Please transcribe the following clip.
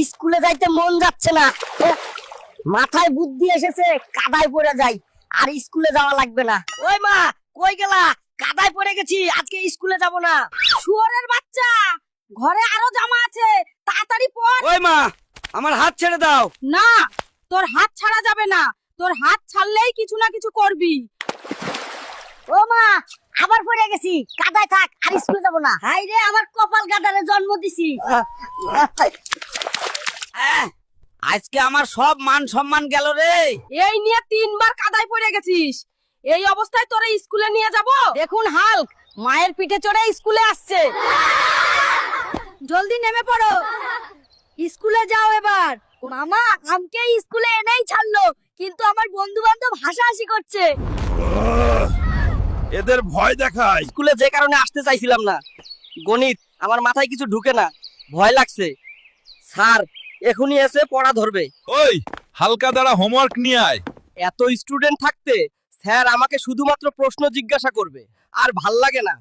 স্কুলে যাইতে মন যাচ্ছে না, মাথায় বুদ্ধি এসেছে, কাদায় পড়ে যাই, আর স্কুলে যাওয়া লাগবে না। ওই মা, কই গেলা? কাদায় পড়ে গেছি, আজকে স্কুলে যাব না। শুয়োরের বাচ্চা, ঘরে আরো জামা আছে, তাড়াতাড়ি পর। ওই মা, আমার হাত ছেড়ে দাও। না, তোর হাত ছাড়া যাবে না, তোর হাত ছাড়লেই কিছু না কিছু করবি। ও মা, আবার পড়ে গেছি, কাদায় থাক, আর স্কুলে যাব না। হাই রে, আমার কপাল কাদারে জন্ম দিছি। আজকে আমার সব মান সম্মান গেল রে। এই নিয়ে 3 বার কাদায় পড়ে গেছিস, এই অবস্থায় তোরে স্কুলে নিয়ে যাব? দেখুন হাল্ক, মায়ের পিঠে চড়ে স্কুলে আসছে। জলদি নেমে পড়ো, স্কুলে যাও এবার। মামা আমাকে স্কুলে এনেই ছাড়লো, কিন্তু আমার বন্ধু বান্ধব হাসাহাসি করছে। এদের ভয় দেখায়। স্কুলে যে কারণে আসতে চাইছিলাম না, গণিত আমার মাথায় কিছু ঢুকে না, ভয় লাগছে। স্যার এখনই এসে পড়া ধরবে। ওই হালকা দ্বারা হোমওয়ার্ক নিয়ে আয়। এত স্টুডেন্ট থাকতে স্যার আমাকে শুধুমাত্র প্রশ্ন জিজ্ঞাসা করবে, আর ভাল লাগে না।